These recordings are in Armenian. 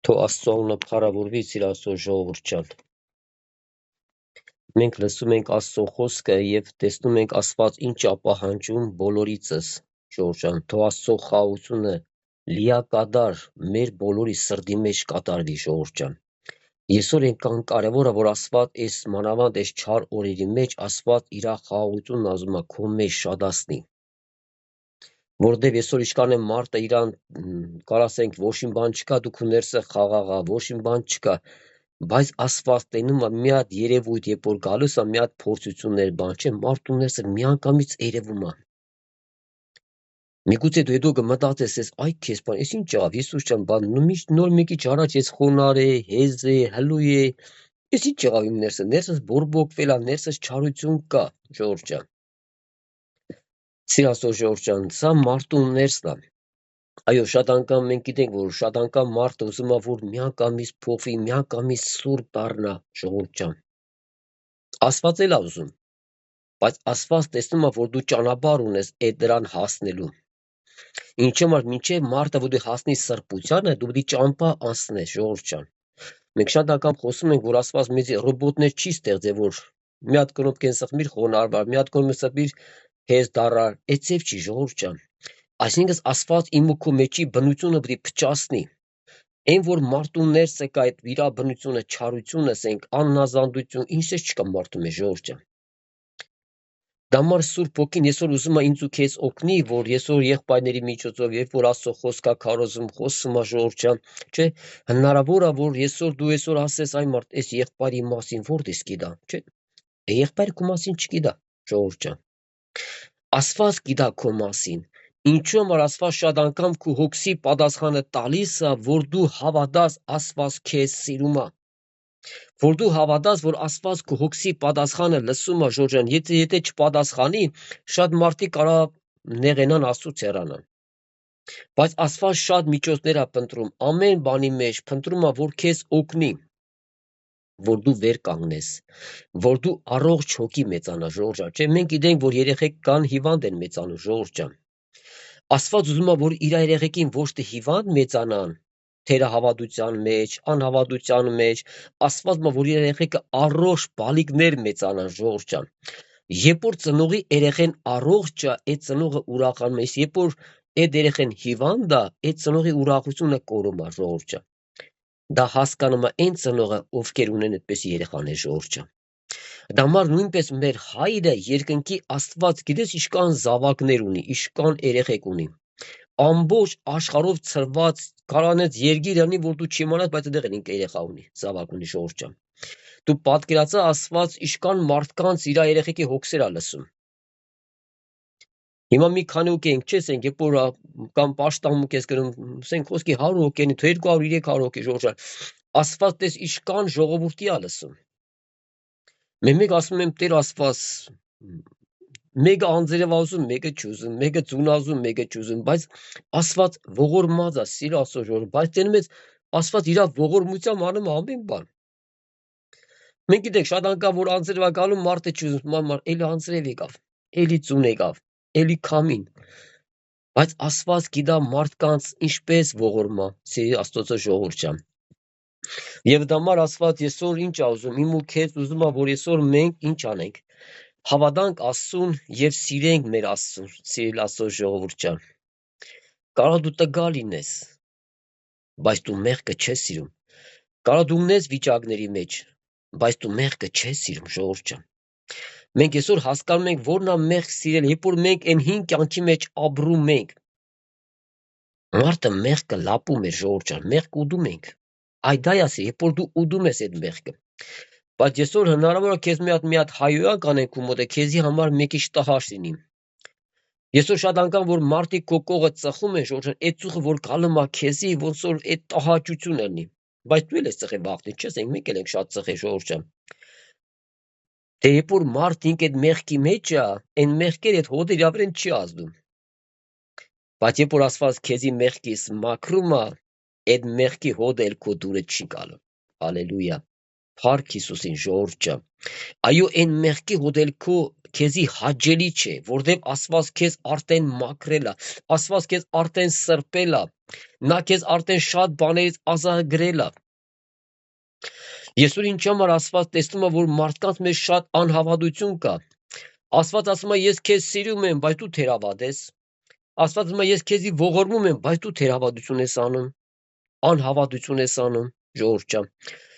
Թող Աստծո անունը փառավորվի, Սիրելի Աստծո ժողովուրդ ջան։ Մենք լսում ենք Աստծո խոսքը եւ տեսնում ենք Աստված ինչ է պահանջում բոլորիցս, ժողովուրդ ջան։ Թող Աստծո խաղաղությունը լիակատար մեր բոլորի սրտի մեջ կատարվի, ժողովուրդ ջան։ Այսօր այնքան կարևոր է, որ Աստված այս մանավանդ այս չար օրերի մեջ Աստված իր խաղաղությունն ուզում է քո մեջ շատացնի։ Որովհետև այսօր իշքան է մարդը իրան կարող ասենք ոչինչ բան չկա, դու քո ներսը խաղաղ է, ոչինչ բան չկա, բայց Աստված տենում է մի հատ երևույթ, երբ որ գալուս է մի հատ փորձություններ, բան չէ, մարդու ներսը միանգամից երևում է։ Միգուցե դու հետո կմտածես, այ քեզ բան, այս ինչ ավ, Հիսուս ջան, բան միշտ նոր մի քիչ առաջ ես խոնար է, հեզ է, հլու է, այս ինչ եղավ իմ ներսս բորբոքվել է, ներսս չարություն կա, ժողովուրդ ջան։ Սիրասո ժողովուրդ ջան, սա մարդու ներսն է։ Այո, շատ անգամ մենք գիտենք, որ շատ անգամ մարդը ուզում է, որ միանգամից փոխվի, միանգամից սուրբ դառնա, ժողովուրդ ջան։ Աստված էլ է ուզում, բայց Աստված տեսնում է, որ դու ճանապարհ ունես այդ դրան հասնելու։ Ինչու՞ որ մինչև մարդը որ դու հասնի սրբությանը, դու պետք է ճամփա անցնես, ժողովուրդ ջան։ Մենք շատ անգամ խոսում ենք, որ Աստված մեզ ռոբոտներ չի ստեղծել, որ մի հատ կնոպկեն սխմիր խոնարհվար, մի հատ կնոպկեն սխմիր հեզ դառար, այդպես չի, ժողովուրդ ջան։ Այսինքն Աստված իմ ու քո մեջի բնությունը պետք է փչացնի։ Այն որ մարդու ներսը կա այդ իր բնությունը, չարությունը, ասենք, աննազանդություն, ինչ չկա մարդու մեջ, ժողովուրդ ջան։ Դամար Սուրբ Ոգին այսօր ուզում է ինձ ու քեզ օգնի, որ այսօր եղբայրների միջոցով, երբ որ Աստծո խոսքա քարոզում, խոսում է ժողովուրդ ջան, չէ, հնարավոր է որ այսօր դու այսօր ասես այ մարդ, այս եղբայրի մասին որտես գիտա, չէ։ Եղբայրը քո մասին չգիտա, ժողովուրդ ջան։ Աստված գիտա քո մասին։ Ինչու՞ համար Աստված շատ անգամ քո հոգսի պատասխանը տալիս է, որ դու հավատաս Աստված քեզ սիրում է։ Որ դու հավատաս, որ Աստված քո հոգսի պատասխանը լսում է, Ժորժ ջան, եթե չպատասխանի, շատ մարդիկ կարող նեղենան Աստծուց հեռանան։ Բայց Աստված շատ միջոցներ է փնտրում, ամեն բանի մեջ փնտրում է, որ քեզ օգնի, որ դու վեր կանգնես, որ դու առողջ հոգի մեծանաս, Ժորժ ջան։ Չէ, մենք գիտենք, որ երեխեք կան հիվանդ են մեծանում, Ժորժ ջան։ Աստված ուզում է, որ իր երեխեքին ոչ թե հիվանդ մեծանան, թերահավատության մեջ, անհավատության մեջ, Աստված մա որ իր երեխեքը առողջ բալիկներ մեծանան, Ժողովուրդ ջան։ Երբ որ ծնողի երեխեն առողջ է, այդ ծնողը ուրախանում է, երբ որ այդ երեխեն հիվանդ է, այդ ծնողի ուրախությունը կորում է, Ժողովուրդ ջան։ Դա հասկանում է այն ծնողը, ովքեր ունեն այդպես երեխաներ, Ժողովուրդ ջան։ Դամար նույնպես մեր հայրը երկնքի Աստված գիտես իշքան զավակներ ունի, իշքան երեխեք ունի։ Ամբողջ աշխարհով ծրված կարանեց երգիր անի, որ դու չիմանաս, բայց այդտեղ են երեխա ունի, զավակ ունի, Ժողովուրդ ջան։ Դու պատկերացա Աստված իշքան մարդկանց իր երեխեքի հոգսեր է լսում։ Հիմա մի քանի հոգի ենք, չես ենք, երբ որ կամ պաշտամուկ ես գրում, ասենք խոսքի 100 հոգի, 200-300 հոգի, Ժողովուրդ ջան։ Աստված տես իշքան ժողովրդի է լսում։ Մեկ ասում եմ Տեր Աստված, մեկը անձրև ասում, մեկը չուզում, մեկը ծուն ասում, մեկը չուզում, բայց Աստված ողորմած է, սիրո Աստծո ժողովուրդ, բայց տենում ես Աստված իր ողորմությամբ անում ամեն բան։ Մենք գիտենք շատ անգամ որ անձրև գալու մարդը չուզում, էլի անձրև եկավ, էլի ծուն եկավ, էլի քամին։ Բայց Աստված գիտա մարդկանց ինչպես ողորմա, սիրո Աստծո ժողովուրդ ջան։ Եվ դամար Աստված այսօր ինչ է ուզում, իմ ու քեզ ուզում է, որ այսօր մենք ինչ անենք։ Հավատանք Աստծուն եւ սիրենք մեր Աստծուն, սիրել Աստծո ժողովուրդ ջան։ Կարող դու տգա լինես, բայց դու մեղքը չես սիրում։ Կարող դու ունես վիճակների մեջ, բայց դու մեղքը չես սիրում, ժողովուրդ ջան։ Մենք այսօր հասկանում ենք որն է մեղք սիրել, երբ որ մենք այն հին կյանքի մեջ ապրում ենք։ Մարդը մեղքը լապում է, ժողովուրդ ջան, մեղք ուդում ենք։ Այ դա է, երբ որ դու ուդում ես այդ մեղքը։ Բայց այսօր հնարավոր է քեզ մի հատ հայոյակ անենք ու մոտը քեզի համար մի քիչ տհաճ լինի։ Այսօր շատ անգամ որ մարդիկ քո կողը ծխում են, Ժորժ, այդ ծուխը որ գալում է քեզի, ոնց որ այդ տհաճությունը լինի։ Բայց դու էլ ես ծխի վախնի, չես, մենք էլ ենք շատ ծխի, Ժորժ ջան։ Դե երբ որ մարդիկ այդ մեղքի մեջ է, այն մեղքերը այդ հոդը իր վրան չի ազդում։ Բայց երբ որ Աստված քեզի մեղքից մաքրում է, այդ մեղքի հոդը էլ քո դուրը չի գալու։ Հալելույա։ Փառք Հիսուսին ժողովուրդ ջան։ Այո, այն մեղքի հոդելքո քեզի հաճելի չէ, որտեվ Աստված քեզ արդեն մաքրել է, Աստված քեզ արդեն սրբել է, նա քեզ արդեն շատ բաներից ազատագրել է։ Այսօր ինչ համար Աստված տեսնում է, որ մարդկանց մեջ շատ անհավատություն կա։ Աստված ասում է, ես քեզ սիրում եմ, բայց դու թերավատ ես։ Աստված ասում է, ես քեզի ողորմում եմ, բայց դու թերավատություն ես անում, անհավատություն ես անում, ժողովուրդ ջան։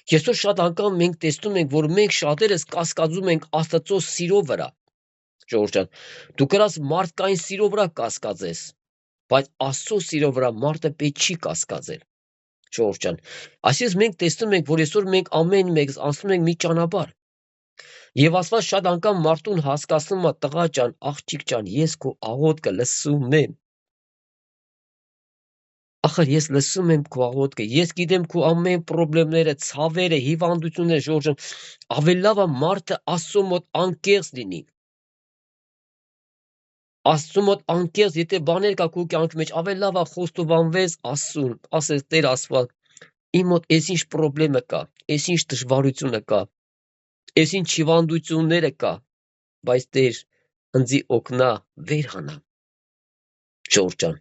Այսօր շատ անգամ մենք տեսնում ենք, որ մենք շատերս կասկածում ենք Աստծո սիրո վրա։ Ժողովուրդ ջան, դու կրած մարդկային սիրո վրա կասկածես, բայց Աստծո սիրո վրա մարդը պետք չի կասկածել։ Ժողովուրդ ջան, այսինքն մենք տեսնում ենք, որ այսօր մենք ամեն մեկս անցնում ենք մի ճանապարհ։ Եվ Աստված շատ անգամ մարդուն հասկացնում է, տղա ջան, աղջիկ ջան, ես քո աղոթքը լսում եմ։ Ախր ես լսում եմ քո աղոթքը, ես գիտեմ քո ամեն խնդիրները, ցավերը, հիվանդությունները, ժողովուրդ ջան, ավելի լավ է մարդը Աստծո մոտ անկեղծ լինի։ Աստծո մոտ անկեղծ, եթե բաներ կա քո կյանքի մեջ, ավելի լավ է խոստովանվես Աստծուն, ասես Տեր Աստված, իմ մոտ այսինչ խնդիրը կա, այսինչ դժվարությունը կա, այսինչ հիվանդությունները կա, բայց Տեր ինձի օգնա, վեր հանա։ Ժողովուրդ ջան,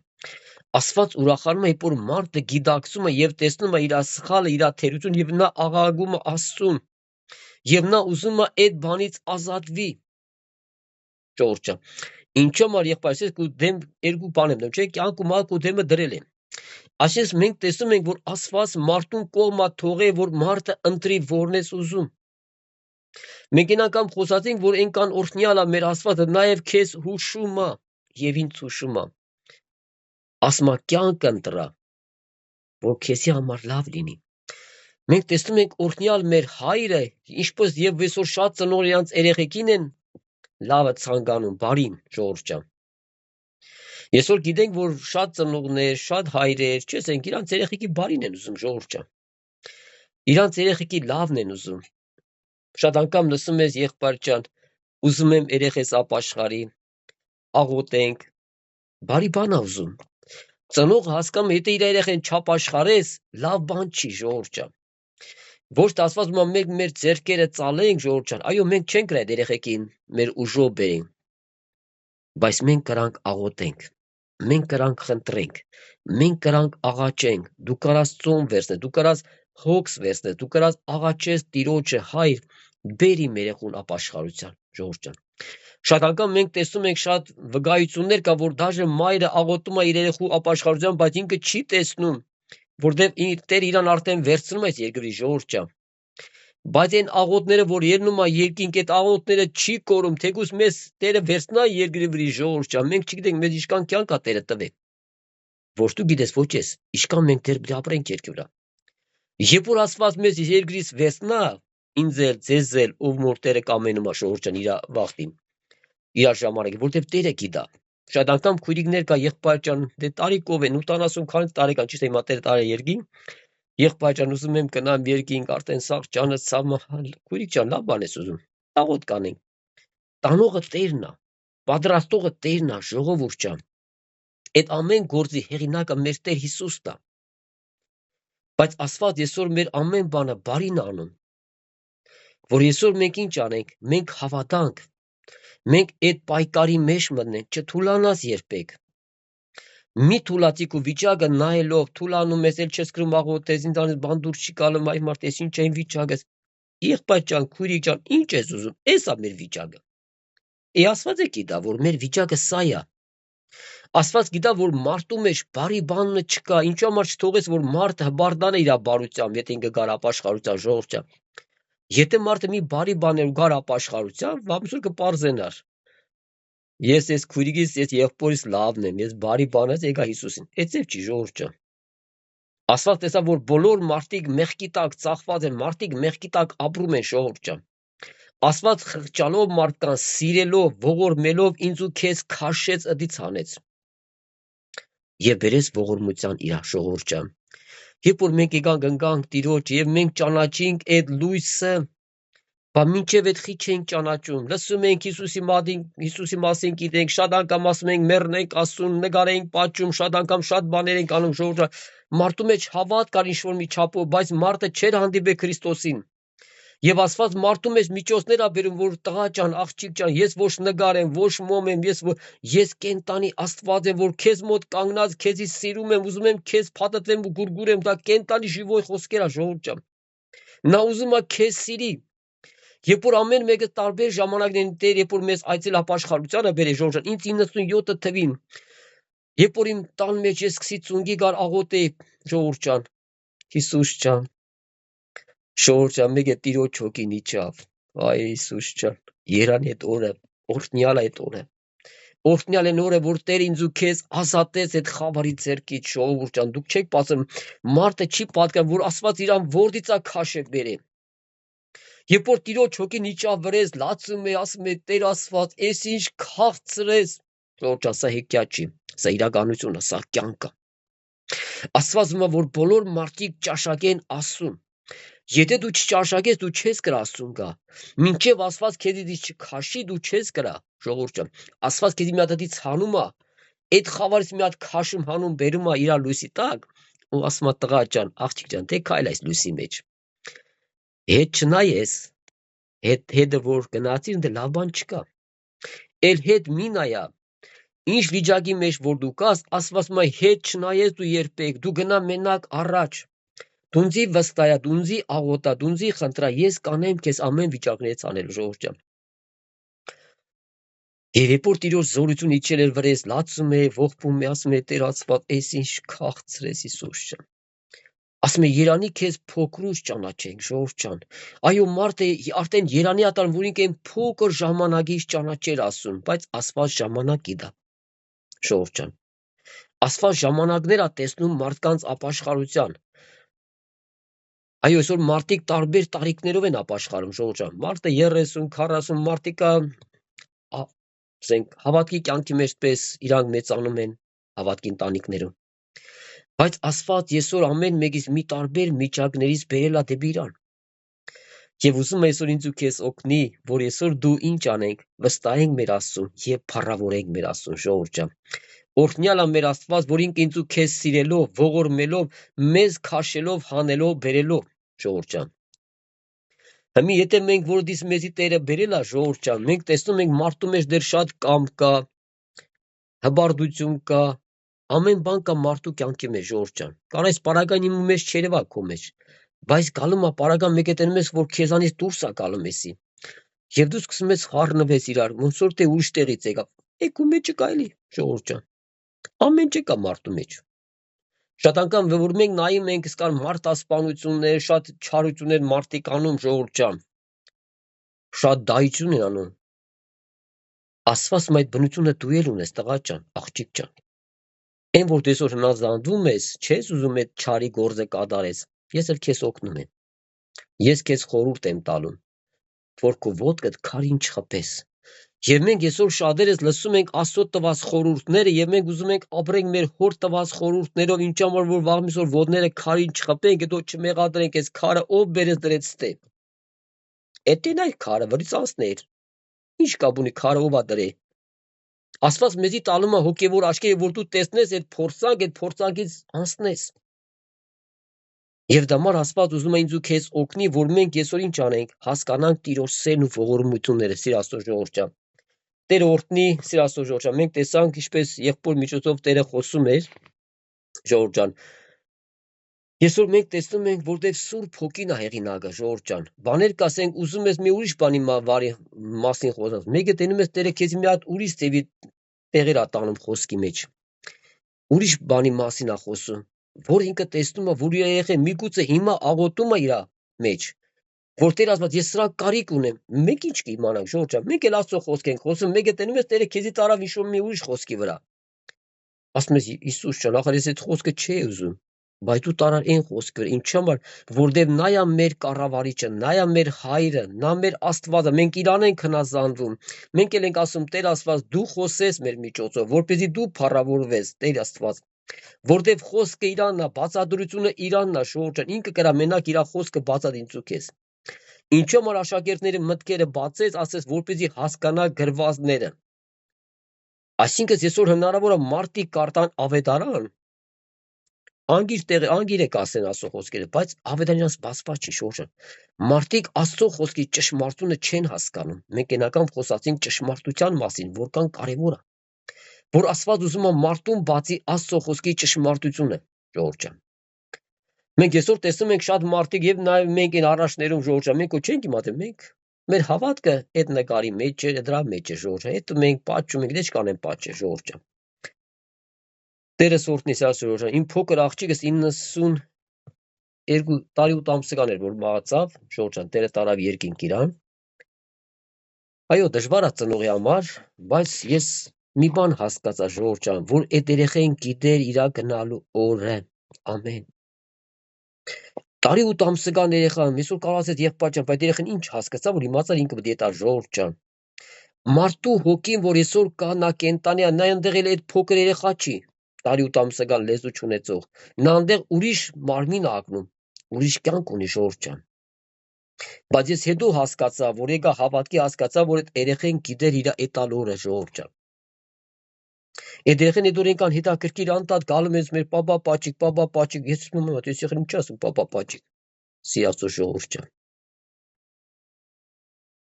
Աստված ուրախանում է, երբ որ մարդը գիտակցում է եւ տեսնում է իր սխալը, իր թերությունը եւ նա աղաղակում է Աստծուն եւ նա ուզում է այդ բանից ազատվի։ Ժողովուրդ ջան, ինչու համար եղբայրս քո դեմ երկու բան եմ դեմ, չէ՞, կյանք ու մահ քո դեմը դրել եմ։ Այսինքն մենք տեսնում ենք, որ Աստված մարդուն կողմա թողե, որ մարդը ընտրի որն ես ուզում։ Մենք այն անգամ խոսացինք, որ այնքան օրհնյալ է մեր Աստվածը, նաեւ քեզ հուշում է եւ ինձ հուշում է։ Ասма կյանք ընտրա, որ քեզի համար լավ լինի։ Մենք տեսնում ենք օրհնյալ մեր հայրը, ինչպես եւ այսօր շատ ծնողներ իրանց երեխեքին են լավը ցանկանում, բարին, ժողովուրդ ջան։ Այսօր գիտենք, որ շատ ծնողներ, շատ հայրեր, չեսենք, իրանց երեխեքի բարին են ուզում, ժողովուրդ ջան։ Իրանց երեխեքի լավն են ուզում։ Շատ անգամ լսում ես եղբայր ջան, ուզում եմ երեխես ապաշխարի, աղոթենք, բարի բան է ուզում։ Ծնող հասկանում, եթե իր երեխեն չապաշխարես, լավ բան չի, ժողովուրդ ջան։ Ոչ թե ասված մենք մեր ձեռքերը ծալենք, ժողովուրդ ջան, այո, մենք չենք գրել երեխեքին մեր ուժով բերենք, բայց մենք կրանք աղոթենք, մենք կրանք խնդրենք, մենք կրանք աղաչենք, դու կարաս ծոմ վերցնես, դու կարաս հոգս վերցնես, դու կարաս աղաչես Տիրոջը, Հայր, բերի մեր երեխուն ապաշխարության, ժողովուրդ ջան։ Շատ անգամ մենք տեսնում ենք շատ վկայություններ կա, որ դաժե մայրը աղոթում է իր երեխու ապաշխարության, բայց ինքը չի տեսնում, որտեղ Տեր իրան արդեն վերցնում է երկրի, ժողովուրդ ջան։ Բայց այն աղոթները, որ ելնում է երկինք, այդ աղոթները չի կորում, թեկուզ մեզ Տերը վերցնա երկրի վրի, ժողովուրդ ջան, մենք չգիտենք մեզ ինչքան կյանք է Տերը տվել։ Ոչ դու գիտես, ոչ ես, ինչքան մենք Տեր պիտի ապրենք երկրի վրա։ Երբ որ Աստված մեզ երկրից վերցնա, ինձ էլ, ձեզ էլ, ով որ Տերը կամենում է, ժողովուրդ ջան, իր վախտին, իր ժամանակը, որտեղ Տերը գիտա։ Շատ անգամ քույրիկներ կա, եղբայր ջան, դե տարիքով են, 80 քանի տարեկան, ճիշտ է, հիմա Տերը տարի երկին։ Եղբայր ջան, ուզում եմ գնամ երկինք, արդեն սաղ ջանը ցավ, քույրիկ ջան, լավ բան ես ուզում։ Աղոթ կանենք։ Տանողը Տերն է, պատրաստողը Տերն է, ժողովուրդ ջան։ Այդ ամեն գործի հեղինակը մեր Տեր Հիսուսն է։ Բայց Աստված այսօր մեր ամեն բանը բարին անում։ Որ այսօր մենք ինչ անենք, մենք հավատանք, մենք այդ պայքարի մեջ մտնենք, չթուլանաս երբեք։ Մի թուլացիկ ու վիճակը նայելով, թուլանում ես, էլ չես գրում աղոթես, ինձանից բան դուր չի գալու, այ մարդ, ես ինչ այն վիճակս։ Եղբայր ջան, քույրիկ ջան, ինչ ես ուզում, էս է մեր վիճակը։ Աստված է գիտա, որ մեր վիճակը սա է։ Աստված գիտա, որ մարդու մեջ բարի բանը չկա, ինչու համար չթողես, որ մարդը հբարդանե իր բարությամբ, եթե ինքը գար ապաշխարության, ժողովուրդ ջան։ Եթե մարդը մի բարի բան էր ու գար ապաշխարության, վամսուր կպարզենար։ Ես այս քույրիկից, ես եղբորից լավն եմ, ես բարի բանած եկա Հիսուսին։ Էցև չի, ժողովուրդ ջան։ Աստված տեսա, որ բոլոր մարդիկ մեղքի տակ ծախված են, մարդիկ մեղքի տակ ապրում են, ժողովուրդ ջան։ Աստված խղճալով մարդկանց, սիրելով, ողորմելով ինձ ու քեզ քաշեց ըդից հանեց։ Եվ բերեց ողորմության իր, ժողովուրդ ջան։ Երբ որ մենք եկանք ընկանք Տիրոջ եւ մենք ճանաչինք այդ լույսը, բա մինչև այդ խի չենք ճանաչում։ Լսում ենք Հիսուսի մասին գիտենք, շատ անգամ ասում ենք մեռնենք Աստծուն, նկարենք պատճում, շատ անգամ շատ բաներ ենք անում, ժողովուրդ ջան։ Մարդու մեջ հավատ կար ինչ-որ մի չափով, բայց մարդը չէր հանդիպել Քրիստոսին։ Եվ Աստված մարդու մեջ միջոցներ ա բերում, որ տղա ջան, աղջիկ ջան, ես ոչ նգար եմ, ոչ մոմ եմ, ես կենտանի Աստված եմ, որ քեզ մոտ կանգնած, քեզի սիրում եմ, ուզում եմ քեզ փաթաթվեմ ու գուրգուրեմ, դա կենտանի ժիվոյ խոսքեր ա, ժողովուրդ ջան։ Նա ուզում ա քեզ սիրի։ Երբ որ ամեն մեկը տարբեր ժամանակներն Տեր, երբ որ մեզ այցել ապաշխարությանը բերե, ժողովուրդ ջան, ինձ 97 թվին, երբ որ իմ տան մեջ ես սկսի ծունգի գար աղոթեի, ժողովուրդ ջան, Հիսուս ջան, ժողովուրդ ջան, մեկ է Տիրոջ հոգին իջավ, այ Հիսուս ջան, երանի այդ օրը, օրհնյալ այդ օրը, օրհնյալ այն օրը, որ Տեր ինձ ու քեզ ազատեց այդ խավարի ձեռքից, ժողովուրդ ջան, դուք չեք պատասխան, մարդը չի պատկան, որ Աստված իրան որտից է քաշել բերե։ Երբ որ Տիրոջ հոգին իջավ վրեզ, լացում է, ասում է Տեր Աստված, էս ինչ քաղցրես, ժողովուրդ ջան, սա հեքիաթ չի, սա իրականություն է, սա կյանք է։ Աստված ուզում է, որ բոլոր մարդիկ ճաշակեն Աստծուն։ Եթե դու չճաշակես, դու չես կրա Աստծուն գա։ Մինչև Աստված քեզից չքաշի, դու չես կրա, ժողովուրդ ջան։ Աստված քեզի մի հատ դից հանում է, այդ խավարից մի հատ քաշում հանում բերում է իր լույսի տակ, ու ասում է տղա ջան, աղջիկ ջան, դե քայլ այս լույսի մեջ։ Հետ չնայես, հետը որ գնացիր, դե լավ բան չկա։ Էլ հետ մի նայա, ինչ վիճակի մեջ որ դու կաս, Աստված մայ հետ չնայես դու երբեք, դու գնա մենակ առաջ։ Դունձի վստահա, դունձի աղոտա, դունձի խնդրա, ես կանեմ քեզ ամեն վիճակներից անել, ժողովուրդ ջան։ Եվ երբ որ Տիրոջ զորություն իջել էր վրեզ, լացում է, ողբում է, ասում է Տեր Աստված, էս ինչ քաղցրես Հիսուս ջան։ Ասում է երանի քեզ փոքրուց ճանաչենք, ժողովուրդ ջան։ Այո, մարդը արդեն երանի ատան, որ ինքը փոքր ժամանակից ճանաչեր ասում, բայց Աստված ժամանակ իդա, ժողովուրդ ջան։ Աստված ժամանակներ ա տեսնում մարդկանց ապաշխարության։ Այո, այսօր մարդիկ տարբեր տարիքներով են ապաշխարում, ժողովուրդ ջան։ Մարդը 30, 40, մարդիկա ասենք հավատքի կյանքի մեջ պես իրանք մեծանում են հավատքի ընտանիքներում։ Բայց Աստված այսօր ամեն մեկից մի տարբեր միջակներից բերել է դեպի իրան։ Եվ ուզում է այսօր ինձ ու քեզ օգնի, որ այսօր դու ինչ անենք, վստահենք մեր Աստծուն եւ փառավորենք մեր Աստծուն, ժողովուրդ ջան։ Օրհնյալ է մեր Աստված, որ ինձ ու քեզ սիրելով, ողորմելով, մեզ քաշելով, հանելով, բերելով, ժողովուրդ ջան։ Հիմա եթե մենք որտից մեզի Տերը բերել է, ժողովուրդ ջան, մենք տեսնում ենք մարդու մեջ դեռ շատ կամք կա, հբարդություն կա, ամեն բան կա մարդու կյանքի մեջ, ժողովուրդ ջան։ Կարող ես պարագան իմ մեջ չերևա քո մեջ, բայց գալու է պարագան մեկ է տենում ես, որ քեզանից դուրս է գալու էսի։ Եվ դու սկսում ես խառնվես իրար, ոնց որ թե ուրիշ տեղից եկավ։ Էկու մեջը կայլի, ժողովուրդ ջան։ Ամեն չկա մարդու մեջ։ Շատ անգամ որ մենք նայում ենք սկան մարդասպանություններ, շատ չարություններ մարդիկ անում, ժողովուրդ ջան։ Շատ դայություն են անում։ Աստված այդ բնությունը դու էլ ունես, տղա ջան, աղջիկ ջան։ Այն որ դեսօր հնազանդվում ես, չես ուզում այդ չարի գործը կատարես, ես էլ քեզ օգնում եմ։ Ես քեզ խորհուրդ եմ տալու, որ քո ոտքդ քարին չխփես։ Եվ մենք այսօր շատերս լսում ենք Աստծո տված խորհուրդները եւ մենք ուզում ենք ապրենք մեր հոր տված խորհուրդներով, ինչ համար որ վաղ միսօր ոտները քարին չխփենք, հետո չմեղադրենք այս քարը ով բերեց դրեց ստե։ Էդին այ քարը վրից անցներ։ Ինչ կապ ունի քարը ով ա դրե։ Աստված մեզի տալու է հոգեվոր աչքերը, որ դու տեսնես այդ փորձանքից անցնես։ Եվ դամար Աստված ուզում է ինձ ու քեզ օգնի, որ մենք այսօր ինչ անենք, հասկանանք Տիրոջ սերն ու ողորմությունները, սիր Աստծո ժողովուրդ ջան։ Տերը օրհնի, սիր Աստծո ժողովուրդ ջան, մենք տեսանք ինչպես եղբոր միջոցով Տերը խոսում էր, ժողովուրդ ջան։ Այսօր մենք տեսնում ենք, որտեղ Սուրբ Հոգին է հեղինակը, ժողովուրդ ջան։ Բաներ կասենք, ուզում ես մի ուրիշ բանի մասին խոսած։ Մեկը տենում ես Տերը քեզ մի հատ ուրիշ ձևի տեղեր ա տանում խոսքի մեջ։ Ուրիշ բանի մասին ա խոսում, որ ինքը տեսնում է, որ իր երեխեն միգուցե հիմա աղոթում է իր մեջ, որ Տեր Աստված, ես սրա կարիք ունեմ։ Մենք ինչ կիմանանք, ժողովուրդ ջան, մենք էլ Աստծո խոսք ենք խոսում, մեկը տենում ես Տերը քեզի տարավ ինչ-որ մի ուրիշ խոսքի վրա։ Ասում ես Հիսուս ջան, ախր ես այդ խոսքը չի ուզում, բայց դու տարար այն խոսքը, ինչ համար, որտեղ նա է մեր կառավարիչը, նա է մեր հայրը, նա մեր Աստվածը, մենք իրան ենք հնազանդվում։ Մենք էլ ենք ասում Տեր Աստված, դու խոսես մեր միջոցով, որպեսզի դու փառավորվես, Տեր Աստված, որտեղ խոսքը իրանն է, բացատրությունը իրանն է, ժողովուրդ ջան, ինքը կրա մենակ իր խոսքը բացատրի քեզ։ Ինչու համար աշակերտների մտքերը բացեց, ասես որպեսզի հասկանա գրվածները։ Այսինքն այսօր հնարավոր է մարդիկ կարտան ավետարան, անգիր եք ասեն Աստծո խոսքերը, բայց ավետարանյան սպասված չի շորժը։ Մարդիկ Աստծո խոսքի ճշմարտությունը չեն հասկանում։ Մենք ենական խոսացինք ճշմարտության մասին, որքան կարևոր է, որ Աստված ուզում է մարդուն բացի Աստծո խոսքի ճշմարտությունը, ժողովուրդ ջան։ Մենք այսօր տեսնում ենք շատ մարդիկ եւ նաեւ մենք այն առաջներում ժողովուրդ ջան, մենք չենք իմացել, մենք մեր հավատքը այդ նկարի մեջ է, դրա մեջ է ժողովուրդ ջան։ Այդ մենք պատճում ենք, դե չկանեն պատճը ժողովուրդ ջան։ Տերս օրհնի Սասուրոջ, իմ փոքր աղջիկս 92 տարի 8 ամսական էր, որ մահացավ, Ժորժ ջան, Տերը տարավ երկինք իրան։ Այո, դժվար է ծնողի համար, բայց ես մի բան հասկացա, Ժորժ ջան, որ այդ երեխային գիտեր իր գնալու օրը։ Ամեն։ Տարի 8 ամսական երեխա, այսօր կարող ասես եղբայր ջան, բայց երեխան ինչ հասկացա, որ իմացար ինքը պետք է տա Ժորժ ջան։ Մարդու հոգին, որ այսօր կա, նա կենտանի է, նա այնտեղ էլ այդ փոքր երեխա չի։ Տարի 8 ամսական լեզու չունեցող, նա այնտեղ ուրիշ մարմին ակնում, ուրիշ կյանք ունի Ժորժ ջան։ Բայց ես հետո հասկացա, որ եկա հավատքի հասկացա, որ այդ երեխեն գիտեր իր էտալորը Ժորժ ջան։ Այդ երեխեն այդ օրենքան հետաքրքիր անտած գալու ես մեր պապա պաճիկ, ես ուսում եմ, ես եղել ինչ ասում պապա պաճիկ, Սիրածո Ժորժ ջան։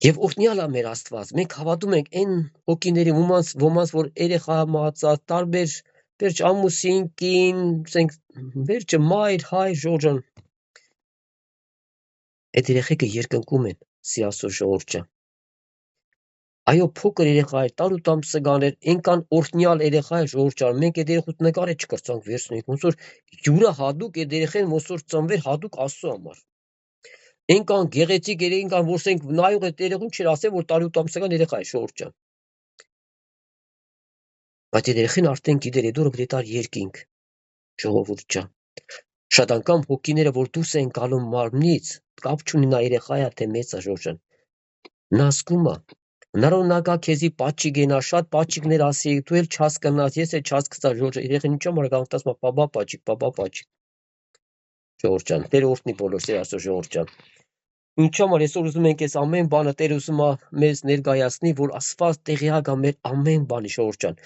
Եվ օրհնյալ է մեր Աստված, մենք հավատում ենք այն հոգիների ոմանց, որ երեխա մահացած, տարբեր վերջ ամուսին, կին, ասենք, վերջը մայր, հայր, Ժորժ ջան։ Այդ երեխեքը երկնքում են, Սիրածո Ժորժ ջան։ Այո, փոքր երեխա էր, 8 ամսական էր, այնքան օրհնյալ երեխա էր Ժորժ ջան, մենք այդ երեխուց նկարը չկրծանք վերցնենք, ոնց որ յուրահատուկ այդ երեխեն ոնց որ ծնվեր հատուկ Աստծո համար։ Այնքան գեղեցիկ էր, այնքան որ ասենք նայող այդ երեխուն չէր ասել, որ 8 ամսական երեխա է Ժորժ ջան։ Բայց այդ երեխեն արդեն գիտեր այդ օրը պետք է տար երկինք, ժողովուրդ ջան։ Շատ անգամ հոգիները, որ դուրս են գալու մարմնից, կապ չունի նա երեխա է, թե մեծ է Ժորժ ջան։ Նա ասում է, հնարավոր նա գա քեզի պատճի գենա, շատ պատճիկներ ասի, դու էլ չհասկանաս, ես էլ չհասկացա Ժորժ ջան, երեխան ինչու՞ համար գամ ասում պապա պատճիկ։ Ժորժ ջան, Տեր օրհնի բոլորս, Աստծո Ժորժ ջան։ Ինչու՞ համար այսօր ուզում ենք այս ամեն բանը Տեր ուզում է մեզ ներկայացնի, որ Աստված տեղյակ է մեր ամեն բանի Ժորժ ջան։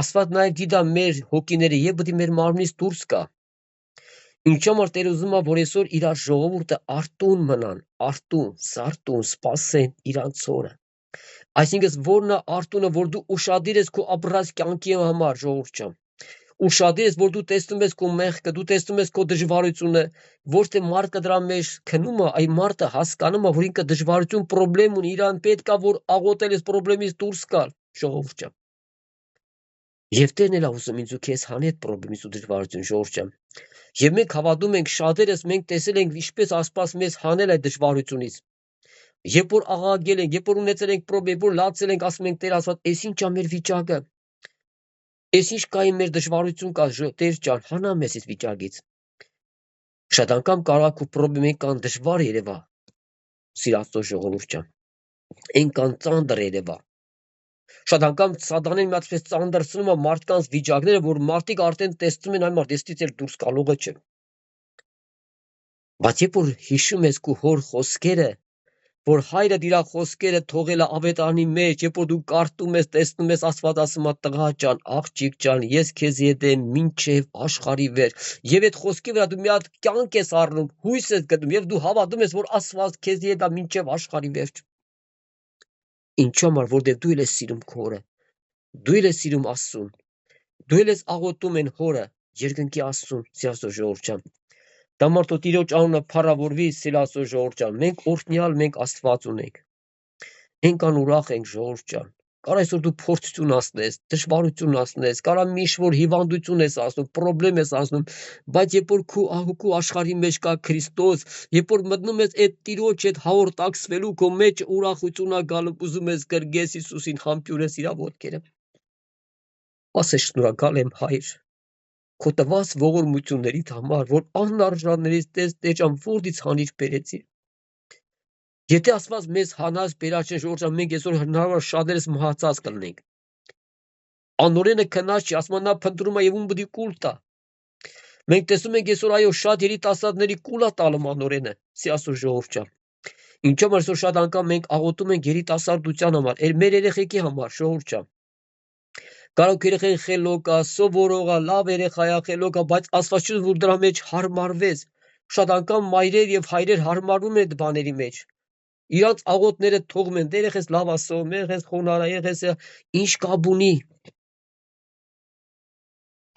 Աստված նաև գիտա մեր հոգիները եւ պետք է մեր մարմնից դուրս գա։ Ինչու՞ համար Տեր ուզում է, որ այսօր իր ժողովուրդը արտուն մնան, արտուն, սարտուն, սпасեն իրանց օրը։ Այսինքն որն է արտունը, որ դու ուշադիր ես քո ապրած կյանքի համար, ժողովուրդ ջան։ Ուշադիր ես, որ դու տեսնում ես քո մեղքը, դու տեսնում ես քո դժվարությունը, ոչ թե մարդը դրա մեջ քնում է, այ մարդը հասկանում է, որ ինքը դժվարություն, խնդրեմ ունի, իրան պետք է որ աղոթել ես խնդրեմից դուրս գալ, ժողովուրդ ջան։ Եվ Տերն էլ ուզում ինձ ու քեզ հանի այդ խնդրեմից ու դժվարություն, ժողովուրդ ջան։ Եվ մենք հավատում ենք, շատերս մենք տեսել ենք ինչպես Աստված մեզ հանել այդ դժվարությունից։ Երբ որ աղաղակել ենք, երբ որ ունեցել ենք խնդրեմ, որ լացել ենք, ասում ենք Տեր Աստված, «Էս ինչ է մեր վիճակը»։ Էս ինչ կա իմ մեր դժվարություն կա, Տեր ջան, հանա մեզ այս վիճակից։ Շատ անգամ կարող է քո խնդրեմին կան դժվար երևա, սիրածո ժողովուրդ ջան։ Այնքան ծանր երևա։ Շատ անգամ սատանեն միացպես ծանրացնում է մարդկանց վիճակները, որ մարդիկ արդեն տեսնում են այն մարդ, էստից էլ դուրս գալողը չէ։ Բայց երբ որ հիշում ես քո հոր խոսքերը, որ հայրը իր խոսքերը թողել է ավետարանի մեջ, երբ որ դու կարդում ես, տեսնում ես, Աստված ասում է տղա ջան, աղջիկ ջան, ես քեզ յետեմ մինչև աշխարհի վեր։ Եվ այդ խոսքի վրա դու մի հատ կյանք ես առնում, հույս ես գտնում, եւ դու հավատում ես, որ Աստված քեզ յետա մինչև աշխարհի վերջ։ Ինչու՞ համար, որտեղ դու ես սիրում քորը, դու ես սիրում Աստծուն, դու ես աղոթում են հորը, երկնքի Աստծուն, Սիրածո ժողովուրդ ջան։ Դամարտո Տիրոջ անունը փառավորվի, Սիրածո ժողովուրդ ջան, մենք օրհնյալ մենք Աստված ունենք։ Այնքան ուրախ ենք ժողովուրդ ջան։ Կարա այսօր դու փորձություն ասնես, դժվարություն ասնես, կարա միշտ որ հիվանդություն ես ասում, խնդրեմ ես ասում, բայց երբ որ քո աշխարհի մեջ կա Քրիստոս, երբ որ մտնում ես այդ Տիրոջ այդ հաղորդակցվելու քո մեջ ուրախություն է գալու, ուզում ես գրգես Հիսուսին համբյուրես իր ոտքերը։ Ասես շնորհակալ եմ Հայր քո տված ողորմություններիդ համար, որ անարժաններից Տեր ջան որից հանիր բերեցի։ Եթե Աստված մեզ հանած բերած չէ Ժողովուրդ ջան, մենք այսօր հնարավոր շատերս մահացած կլինենք։ Անօրենը քնած չի, ասում նա փնտրում է եւ ում պետք է կուլ տա։ Մենք տեսնում ենք այսօր այո շատ երիտասարդների կուլ է տալում անօրենը, Սիրածո ժողովուրդ ջան։ Ինչու՞ որ այսօր շատ անգամ մենք աղոթում ենք երիտասարդության համար, մեր երեխեքի համար, ժողովուրդ ջան։ Կարող երեխան խելոք է, սովորող է, լավ երեխա է, խելոք է, բայց Աստված չի որ դրա մեջ հարմարվեց։ Շատ անգամ մայրեր եւ հայրեր հարմարվում են այդ բաների մեջ։ Իրանց աղոթները թողում են, դեր ես լավ ասում, ես խոնարհ, ես ինչ կապ ունի։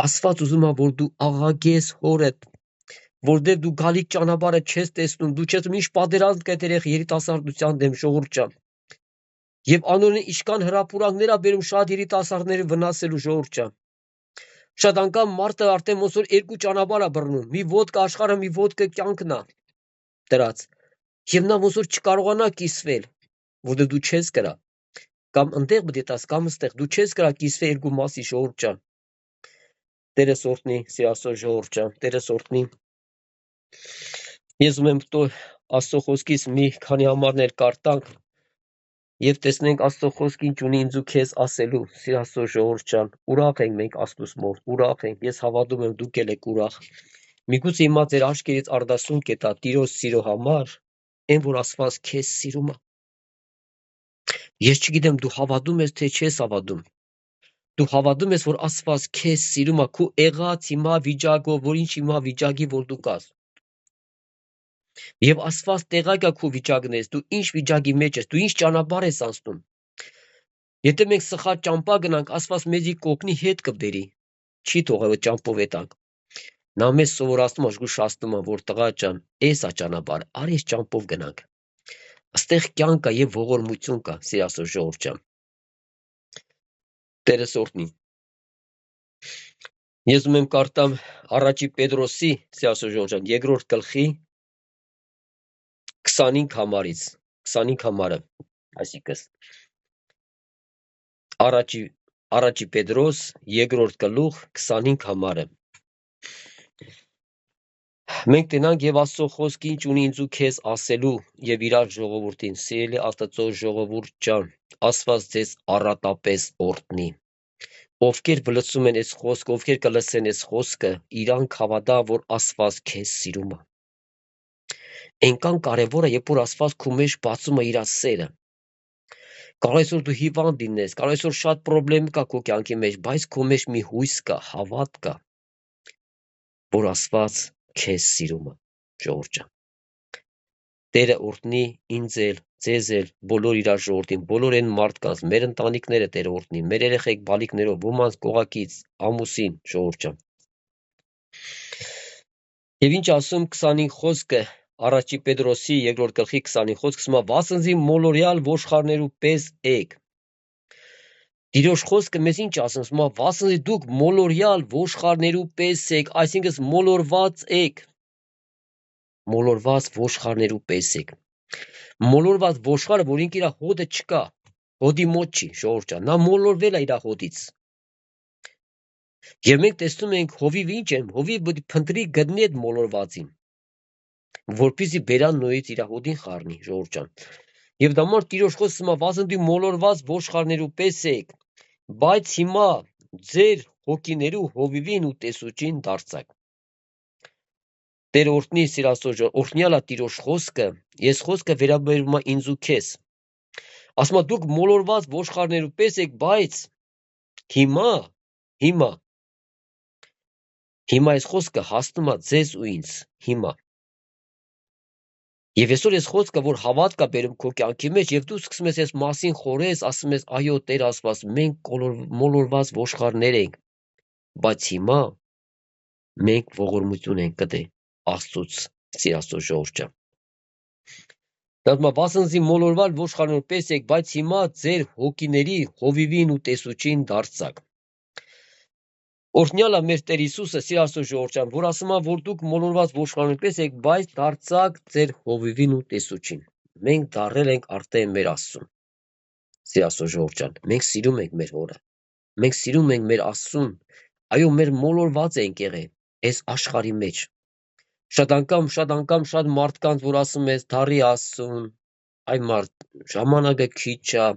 Աստված ուզում է որ դու աղագես հորդ, որտեղ դու գալիք ճանապարհը չես տեսնում, դու չես ինչ պատերազմ կա դեր երիտասարդության դեմ ժողովուրդ ջան։ Եվ անոնեն իշքան հրապուրանքներ է բերում շատ երիտասարդների վնասելու ժողովուրդ ջան։ Շատ անգամ մարդը արդեն ոնց որ երկու ճանապարհ է բռնում, մի ոդկա աշխարհը, մի ոդկա կյանքն է դրած։ Եվ նա ոնց որ չկարողանա կիսվել, որտեղ դու չես կրա։ Կամ ընդեղ պետք է տաս, կամ ստեղ դու չես կրա կիսվել երկու մասի ժողովուրդ ջան։ Տերը սորտնի, սիրասոր ժողովուրդ ջան, Տերը սորտնի։ Ես ուզում եմ Աստծո խոսքից մի քանի համարներ կարդանք եւ տեսնենք Աստծո խոսքին ինչ ունի ինձ ու քեզ ասելու, սիրասոր ժողովուրդ ջան։ Ուրախ ենք մենք Աստծուց մոտ, ուրախ ենք։ Ես հավատում եմ դուք եք ուրախ։ Միգուցե հիմա ձեր աչքերից արդասուն կետա Տիրոջ սիրո համար, այն որ Աստված քեզ սիրում է։ Ես չգիտեմ դու հավատում ես թե չես հավատում։ Դու հավատում ես որ Աստված քեզ սիրում է քու եղած հիմա վիճակով, որ ինչ հիմա վիճակի որ դու կաս։ Եվ Աստված տեղակ է քու վիճակներից, դու ինչ վիճակի մեջ ես, դու ինչ ճանապարհ ես անցնում։ Եթե մենք սխալ ճամփա գնանք, Աստված մեզի կօգնի հետ կբերի։ Չի թողել որ ճամփով ետանք։ Նա մեզ սովորացնում է, զգուշացնում է, որ տղա ջան, էս է ճանապարհը, արի այս ճամփով գնանք։ Աստեղ կյանք կա եւ ողորմություն կա, սիրասոր ժողովուրդ ջան։ Տերը սորտնի։ Ես ուզում եմ կարդամ առաջի Պետրոսի, սիրասոր ժողովուրդ ջան, երկրորդ գլխի 25 համարից, 25 համարը, այսինքն առաջի Պետրոս, երկրորդ գլուխ, 25 համարը։ Մենք տենանք եւ Աստծո խոսքը ինչ ունի ինձ ու քեզ ասելու եւ իրար ժողովրդին, սիրելի Աստծո ժողովուրդ ջան, Աստված ձեզ առատապես օրհնի։ Ովքեր բլծում են այս խոսքը, ովքեր կլսեն այս խոսքը, իրանք հավատա, որ Աստված քեզ սիրում է։ Այնքան կարևոր է, երբ որ Աստված քո մեջ բացում է իր սերը։ Կարող է որ դու հիվանդ լինես, կարող է որ շատ խնդրեմ կա քո կյանքի մեջ, բայց քո մեջ մի հույս կա, հավատ կա, որ Աստված քեզ սիրում է, ժողովուրդ ջան։ Տերը օրհնի ինձ էլ, ձեզ էլ, բոլոր իր ժողովրդին, բոլոր այն մարդկանց, մեր ընտանիքները Տերը օրհնի, մեր երեխեք բալիկներով, ոմանց կողակից, ամուսին, ժողովուրդ ջան։ Եվ ինչ ասում 25 խոսքը, առաջի Պետրոսի երկրորդ գլխի 25 խոսքը, ասում է վասնզի մոլորյալ ոշխարներու պես եք։ Տիրոջ խոսքը մեզ ինչ ասում, ասում է վասնզի դուք մոլորյալ ոշխարներու պես եք, այսինքն մոլորված եք։ Մոլորված ոշխարներու պես եք։ Մոլորված ոշխարը, որ ինք իր հոդը չկա, հոդի մոտ չի, ժողովուրդ ջան, նա մոլորվել է իր հոդից։ Եվ մենք տեսնում ենք հովիվ ինչ են, հովիվ փնտրի գտնի այդ մոլորվածին, որպեսզի բերան նույնից իր հոդին խառնի, ժողովուրդ ջան։ Եվ դա մար Տիրոջ խոսքը վասն դու մոլորված ոշխարներու պես եք, բայց հիմա ձեր հոգիներու հովիվին ու տեսուչին դարձակ։ Տեր օրհնի սիրասոր ժողովուրդ, օրհնյալա Տիրոջ խոսքը, ես խոսքը վերաբերում եմ ինձ ու քեզ։ Ասում եմ դուք մոլորված ոշխարներու պես եք, բայց հիմա այս խոսքը հասնում է ձեզ ու ինձ, հիմա։ Եվ այսօր այս խոսքը, որ հավատ կա բերում քո կյանքի մեջ, եւ դու սկսում ես այս մասին խորես, ասում ես, այո, Տեր Աստված, մենք մոլորված ոշխարներ ենք, բայց հիմա մենք ողորմություն ենք կտե Աստծուց, սիրասոր ժողովուրդ ջան։ Դա վասնզի մոլորված ոշխարներու պես եք, բայց հիմա ձեր հոգիների հովիվին ու տեսուչին դարձակ։ Օրհնյալա մեր Տեր Հիսուսը, սիրասոր ժողովուրդ ջան, որ ասում է, որ դուք մոլորված ոշխարներու պես եք, բայց դարձակ ձեր հովիվին ու տեսուչին։ Մենք դառել ենք արդեն մեր Աստծուն։ Սիրասոր ժողովուրդ ջան, մենք սիրում ենք մեր Հորը։ Մենք սիրում ենք մեր Աստծուն։ Այո, մեր մոլորված ենք եղել այս աշխարհի մեջ։ Շատ անգամ մարդկանց, որ ասում ես, դարի Աստծուն, այ մարդ, ժամանակը քիչ է,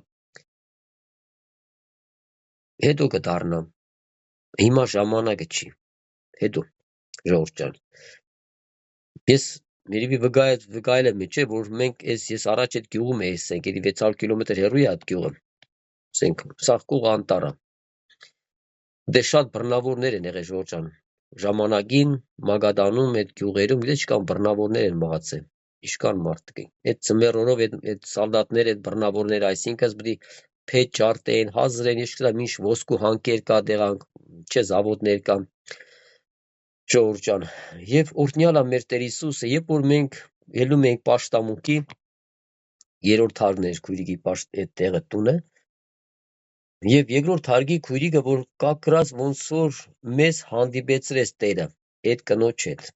հետո կդառնամ։ Հիմա ժամանակը չի, հետո, ժողովուրդ ջան։ Ես երևի վկայել եմ, չէ, որ մենք ես առաջ այդ գյուղում էի, ասենք, 600 կիլոմետր հեռու է այդ գյուղը, ասենք, սաղ կողը անտառը։ Դե շատ բռնավորներ են եղել Ժողովուրդ ջան։ Ժամանակին Մագադանում այդ գյուղերում գիտես չկան բռնավորներ են մահացել։ Իշքան մարդ կային։ Այդ ծմերորով այդ սալդատները, այդ բռնավորները, այսինքն բրի փետ ջարտեն, հազրեն, ես չգիտեմ ինչ ոսկու հանքեր կա դեղանք, չէ զավոդներ կան։ Ժողովուրդ ջան, եւ օրհնյալ է մեր Տեր Հիսուսը, երբ որ մենք ելնում ենք պաշտամունքի, երրորդ հարգներ քույրիկի այդ տեղը տունը, եւ երկրորդ հարգի քույրիկը որ կակրած ոնց որ մեզ հանդիպեցրեց Տերը այդ կնոջ հետ։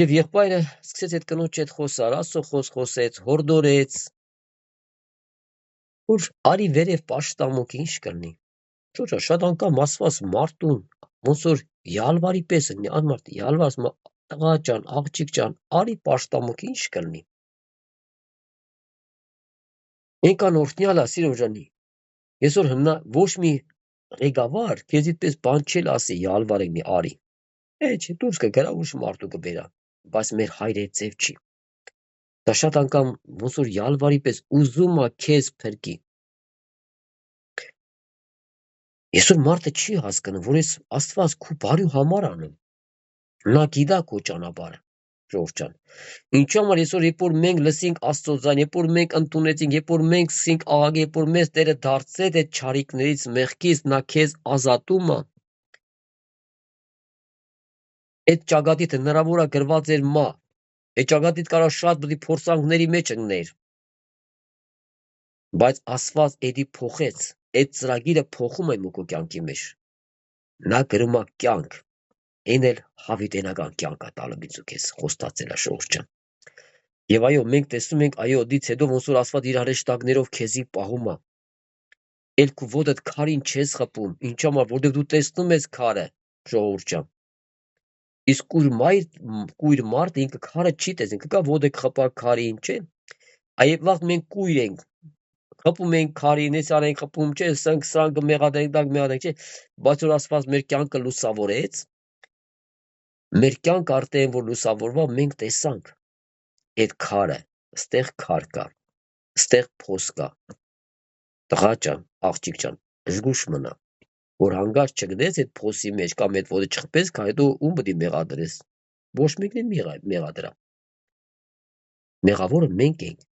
Եվ եղբայրը սկսեց այդ կնոջ հետ խոսալ, Աստծո խոսեց, հորդորեց, որ արի վերև պաշտամունքի ինչ կլինի։ Շուրջա շատ անգամ ասված մարդուն ոնց որ յալվարի պես է, մարդ յալվարս տղա ջան, աղջիկ ջան, արի պաշտամունքի ինչ կլինի։ Ինքան օրհնյալ է սիրո ջանի։ Այսօր ոչ մի ղեկավար քեզի պես բան չել ասի յալվարեք մի արի։ Չէ, դուրս կգրա ուշ մարդու կբերա, բայց մեր հայրը ձև չի։ Դա շատ անգամ ոնց որ յալվարի պես ուզում է քեզ փրկի։ Այսօր մարդը չի հասկանում, որ ես Աստված քու բարու համար անում։ Նա գիտա քո ճանապարհը, Ժողովուրդ ջան։ Ինչու համար այսօր երբ որ մենք լսենք Աստծո ձայն, երբ որ մենք ընդունեցինք, երբ որ մենք սկսենք աղագել, երբ որ մեզ Տերը դարձեց այդ չարիքներից, մեղքից, նա քեզ ազատում է։ Այդ ճակատիտ հնարավոր է գրված էր մա։ Այդ ճակատիտ կարա շատ բդի փորձանքների մեջ ընկներ։ Բայց Աստված էդի փոխեց, այդ ծրագիրը փոխում է մուկո կյանքի մեջ։ Նա գրում է կյանք, այն էլ հավիտենական կյանք է տալը բիծու քեզ խոստացել է Ժողովուրդ ջան։ Եվ այո, մենք տեսնում ենք, այո, դից հետո ոնց որ Աստված իր հրեշտակներով քեզի պահում է։ Էլ քու ոտդ քարին չես խփում, ինչու համար, որովհետև դու տեսնում ես քարը, Ժողովուրդ ջան։ Իսկ կույր մարդ ինքը քարը չի տեսնում, կգա ոտը խփա քարին, չէ։ Այև վաղ մենք կույր ենք, խփում ենք քարին, ես արենք խփում, չէ, սրանք մեղադրենք, չէ, բայց որ Աստված մեր կյանքը լուսավորեց, մեր կյանքը արդեն որ լուսավորվա, մենք տեսանք այդ քարը, ստեղ քար կա, ստեղ փոս կա։ Տղա ջան, աղջիկ ջան, զգուշ մնա, որ հանգած չգնես այդ փոսի մեջ կամ այդ ոտը չխփես, հետո ում պետք է մեղադրես։ Ոչ մեկն մեղադրա։ Մեղավորը մենք ենք։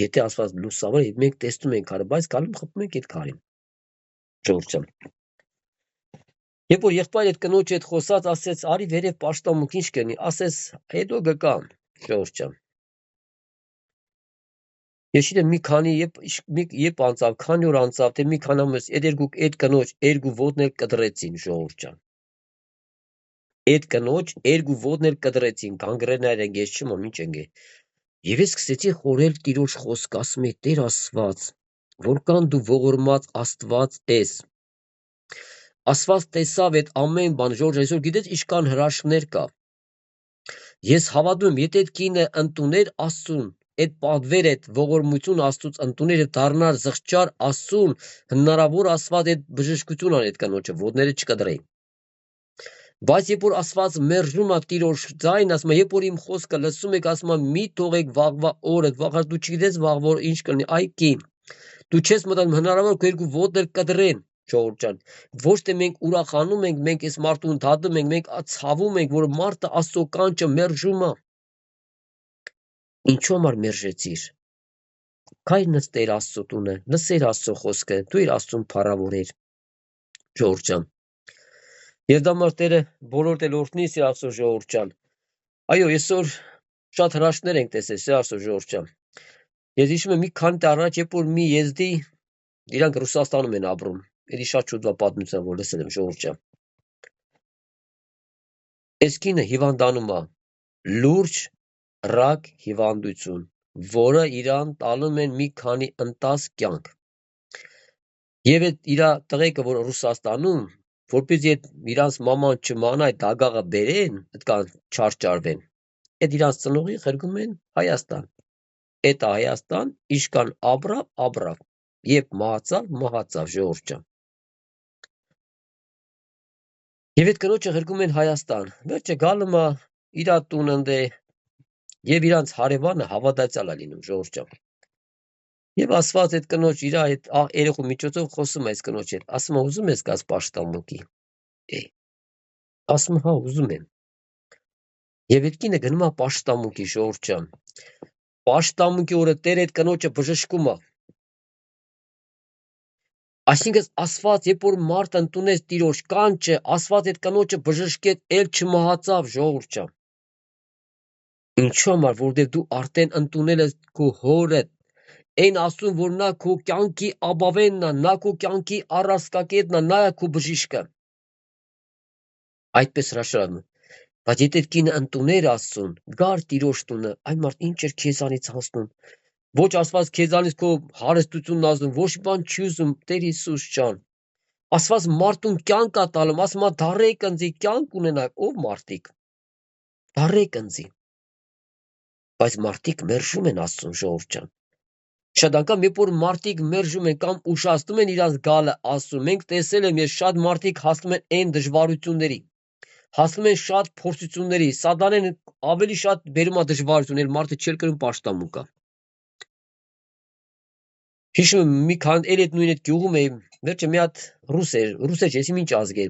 Եթե Աստված լուսավոր է, մենք տեսնում ենք քարը, բայց գալու խփում ենք այդ քարին։ Ժողովուրդ ջան։ Երբ որ եղբայրը այդ կնոջ հետ խոսած, ասեց, արի վերև պաշտամունք ինչ կնի, ասեց, հետո գկա, Ժողովուրդ ջան։ Ես չգիտեմ մի քանի երբ անցավ, քանի օր անցավ, թե մի քանի ամիս այդ կնոջ երկու ոտներ կտրեցին, Ժողովուրդ ջան։ Այդ կնոջ երկու ոտներ կտրեցին, գանգրեներ են, ես չեմ ինչ են։ Եվ ես սկսեցի խորհել Տիրոջ խոսք, ասում եմ, Տեր Աստված, որքան դու ողորմած Աստված ես։ Աստված տեսավ այդ ամեն բան, Ժորժ, այսօր գիտես ինչքան հրաշքներ կա։ Ես հավատում եմ, եթե այդ կինը ընդուներ Աստծուն, այդ պատվեր, այդ ողորմություն Աստծուց ընդուներ եւ դառնար զղջար Աստծուն, հնարավոր Աստված այդ բժշկություն ան այդ կնոջը, ոտները չկտրեին։ Բայց երբ որ Աստված մերժում է Տիրոջ ձայն, ասում է, երբ որ իմ խոսքը լսում եք, ասում է, մի թողեք վաղվա օրը, վաղ դու չգիտես վաղ որ ինչ կլինի, այ կին։ Դու չես մտածում հնարավոր քո երկու ոտներ կտրեն, Ժողովուրդ ջան։ Ոչ թե մենք ուրախանում ենք, մենք այս մարդուն դադում ենք, մենք ցավում ենք, որ մարդը Աստծո կանչը մերժում է։ Ինչու համար մերժեցիր։ Քայլ նստեր Աստծո տունը, լսեր Աստծո խոսքը, դու իր Աստծուն փառավորեր, Ժողովուրդ ջան։ Եվ դա մարդերը բոլորդ էլ օրհնի սեր Աստծո Ժողովուրդ ջան։ Այո, այսօր շատ հրաշքներ ենք տեսել սեր Աստծո Ժողովուրդ ջան։ Ես հիշում եմ մի քանի տարի առաջ, երբ որ մի եզդի իրանք Ռուսաստանում են ապրում, էլի շատ շուտ պատմություն որ լսել եմ Ժողովուրդ ջան։ Այս կինը հիվանդանում է, լուրջ ռակ հիվանդություն, որը իրան տալում են մի քանի ընտաս կյանք։ Եվ այդ իր տղեկը, որ Ռուսաստանում, որպեսզի այդ իրանց մաման չմանա, այդ դագաղը բերեն, այդքան չարճարվեն, այդ իրանց ծնողի խրգում են Հայաստան։ Այդ Հայաստան իշքան ապրավ, երբ մահացավ Ժողովուրդ ջան։ Եվ այդ կնոջը խրգում են Հայաստան։ Վերջը գալում է իր տուն ընդ եւ իրանց հարևանը հավատացյալ է լինում Ժողովուրդ ջան։ Եվ Աստված այդ կնոջ իր այդ երեխու միջոցով խոսում է այս կնոջ հետ, ասում է ուզում ես գաս պաշտամունքի, ասում է հա ուզում եմ, եւ այդ կինը գնում է պաշտամունքի ժողովուրդ ջան, պաշտամունքի օրը Տեր այդ կնոջը բժշկում է, այսինքն Աստված երբ որ մարդ ընդունեց Տիրոջ կանչը, Աստված այդ կնոջը բժշկեց, ել չմահացավ ժողովուրդ ջան, ինչու համար, որովհետև դու արդեն ընդունել ես քո հորը, այն ասում, որ նա քո կյանքի ապավենն է, նա քո կյանքի առասկակետն է, նա է քո բժիշկը, այդպես հրաշալի, բայց եթե կինը ընդուներ Աստծուն, գար Տիրոջ տունը, այն մարդ ինչ էր քեզանից հասնում, ոչ Աստված քեզանից քո հարստությունն ասում, ոչ բան չի ուզում, Տեր Հիսուս ջան, Աստված մարդուն կյանք է տալում, ասում է դառեք ընձի կյանք ունենաք, ով մարդիկ, դառեք ընձի, բայց մարդիկ մերժում են Աստծուն ժողովուրդ ջան, շատ անգամ երբ որ մարդիկ մերժում են կամ ուշացնում են իրանց գալը Աստծուն, մենք տեսել եմ, ես շատ մարդիկ հասնում են այն դժվարությունների, հասնում են շատ փորձությունների, սատանեն ավելի շատ բերում է դժվարություններ, մարդը չէր կրում պաշտամունքը։ Հիշում եմ մի քան էլ այդ նույն այդ գյուղում էի, վերջը մի հատ ռուս էր, ես ինչ ազգ է։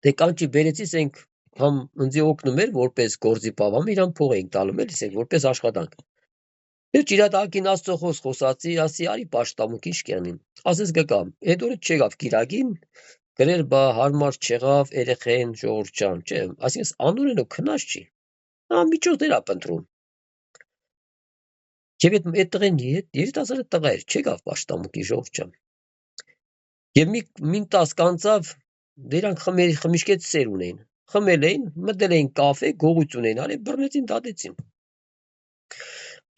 Դե կանչի բերեցիս ենք համ ընձի օգնում էր որպես գործի պավամ, իրան փող էինք տալում էլիս ենք որպես աշխատանք։ Վերջ իր տակին Աստծո խոսացի, ասի արի պաշտամունք ինչ կյանին։ Ասես գկամ, այդ օրը չեղավ Կիրակին, գրեր բա հարմար չեղավ երեխեն ժողովուրդ ջան, չէ, ասես անունն ու քնած չի։ Նա միջոցներ է փնտրում։ Եվ այդ տղեն երիտասարդ տղա էր, չեկավ պաշտամունքի ժողովուրդ ջան։ Եվ մի տասկ անցավ, դրանք խմիչքեց սեր ունեին, խմել էին, մտել էին կաֆե, գողություն էին արել, բռնեցին, դատեցին։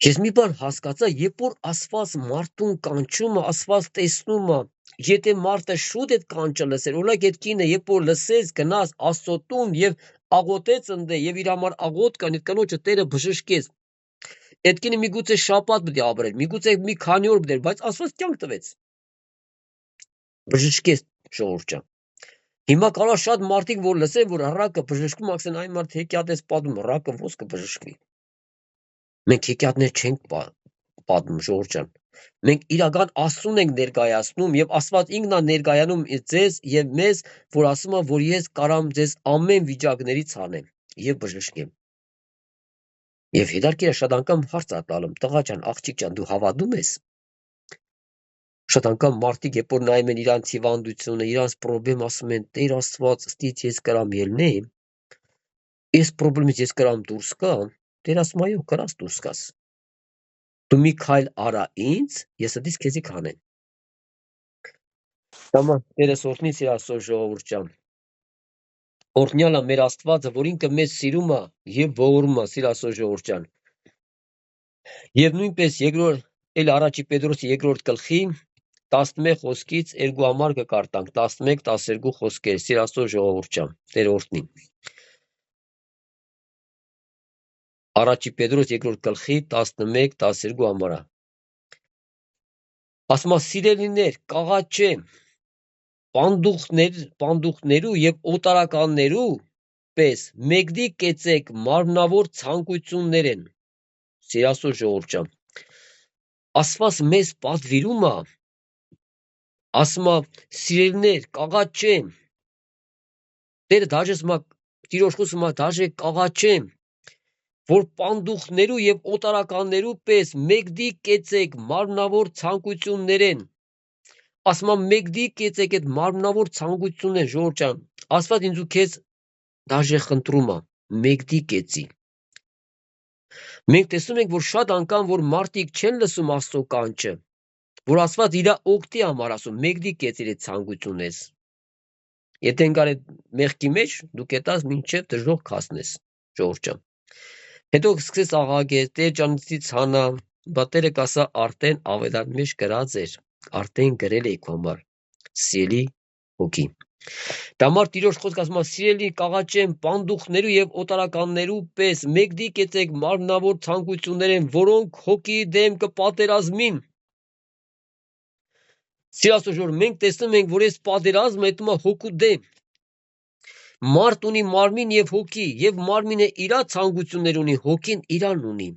Ես մի բան հասկացա, երբ որ Աստված մարդուն կանչում է, Աստված տեսնում է, եթե մարդը շուտ այդ կանչը լսեր, օրինակ այդ կինը երբ որ լսեց, գնաց Աստծո տուն եւ աղոթեց ընդ եւ իր համար աղոթ կան, այդ կնոջը Տերը բժշկեց։ Այդ կինը միգուցե շաբաթ պետք է ապրել, միգուցե մի քանի օր պետք է, բայց Աստված կյանք տվեց։ Բժշկեց ժողովուրդ ջան։ Հիմա կարող շատ մարդիկ որ լսեն, որ ռակը բժշկում, ասեն այն մարդ հեքիաթից պատմում, ռակը ոնց կբժշկվի։ Մենք հեքիաթներ չենք պատմում ժողովուրդ ջան։ Մենք իրական Աստծուն ենք ներկայացնում եւ Աստված ինքն է ներկայանում ձեզ եւ մեզ, որ ասում է, որ ես կարամ ձեզ ամեն վիճակներից հանեմ եւ բժշկեմ։ Եվ հետարքերը շատ անգամ հարց է տալում, տղա ջան, աղջիկ ջան, դու հավատում ես։ Շատ անգամ մարդիկ երբ որ նայում են իրանց հիվանդությունը, իրանց խնդրեմ ասում են, Տեր Աստված, ստից ես կարամ ելնեմ։ Այս խնդրումից ես կարամ դուրս գամ։ Տեր ասում այո, կարաս դուրս գաս։ Դու մի քայլ արա ինձ, ես ստից քեզի կանեմ։ Համա Տերս օրհնի սիր Աստծո ժողովուրդ ջան։ Օրհնյալը մեր Աստվածը, որ ինքը մեզ սիրում է եւ ողորմում է սիր Աստծո ժողովուրդ ջան։ Եվ նույնպես երկրորդ էլ առաջի Պետրոս երկրորդ գլխի 11 խոսքից երկու համար կկարտանք 11-12 խոսքեր սիր Աստծո ժողովուրդ ջան Տեր օրհնի առաջի Պետրոս երկրորդ գլխի 11-12 համարը ասում է սիրելիներ կաղաչե պանդուխներու եւ օտարականներու պես մեկդի կեցեք մարմնավոր ցանկություններեն սիր Աստծո ժողովուրդ ջան Աստված մեզ պատվիրում է ասում է սիրելիներ կաղաչե Տերը դաժես մա Տիրոջ խոսում է դաժե կաղաչե որ պանդուխներու եւ օտարականներու պես մեկդի կեցեք մարմնավոր ցանկություններեն ասում է մեկդի կեցեք այդ մարմնավոր ցանկություններ ժողովուրդ ջան Աստված ինձ ու քեզ դաժե խնդրում է մեկդի կեցի Մենք տեսնում ենք որ շատ անգամ որ մարդիկ չեն լսում Աստծո կանչը որ Աստված իր օգտի համար ասում մեկդի կեցիր այդ ցանկությունես Եթե ընկար այդ մեղքի մեջ դու կետաս մինչև դժոխք հասնես ժողովուրդ ջան Հետո սկսես աղաղել Տեր ջանից հանա բա Տերը կասա արդեն ավետարանի մեջ գրած էր արդեն գրել էի քո համար սիրելի հոգի Դամար Տիրոջ խոսքը ասում է սիրելի կաղաչեմ պանդուխներու եւ օտարականներու պես մեկդի կեցեք մարմնավոր ցանկություններեն որոնք հոգի դեմ կպատերազմին Սիրասո ժողովուրդ մենք տեսնում ենք որ այս պատերազմը հետո հոգու դեմ Մարդ ունի մարմին եւ հոգի եւ մարմինը իր ցանկություններ ունի հոգին իրան ունի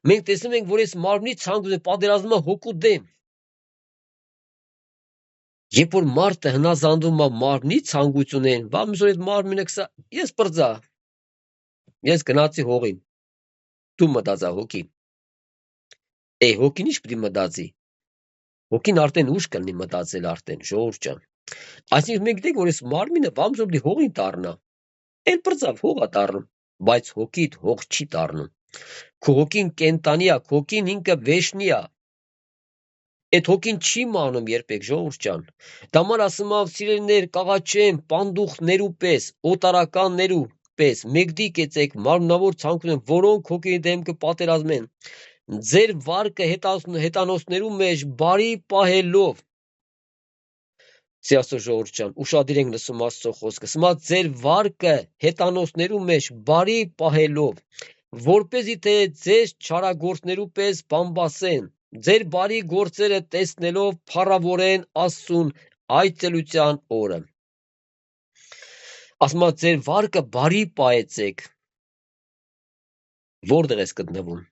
Մենք տեսնում ենք, որ այս մարմնի ցանկությունը պատերազմում է հոգու դեմ։ Երբ որ մարդը հնազանդվում է մարմնի ցանկություններին, բամսոր այդ մարմինը կսա, ես բրձա, ես գնացի հողին, դու մտածա հոգի։ Հոգին ինչ պիտի մտածի։ Հոգին արդեն ուշ կլինի մտածել արդեն, ժողովուրդ ջան։ Այսինքն մենք գիտենք, որ այս մարմինը բամսոր պիտի հողին դառնա։ Էլ բրձավ հող է դառնում, բայց հոգիդ հող չի դառնում։ Քո հոգին կենտանի է, քո հոգին ինքը վեշնի է։ Այդ հոգին չի մանում երբեք, ժողովուրդ ջան։ Դամար ասում ավ սիրելիներ, կաղաչեմ, պանդուխներու պես, օտարականներու պես, մեկդիկ եցեք մարմնավոր ցանկություն, որոնք հոգի դեմ կպատերազմեն։ Ձեր վարկը հետանոցներու մեջ բարի պահելով։ Սիրասո ժողովուրդ ջան, ուշադիր ենք լսում Աստծո խոսքը։ Սմա ձեր վարկը հետանոցներու մեջ բարի պահելով, որպեսզի թե ձեզ չարագործներու պես բամբասեն, ձեր բարի գործերը տեսնելով փառավորեն Աստծուն այցելության օրը։ Ասմա ձեր վարկը բարի պահեցեք։ Որտեղ ես գտնվում։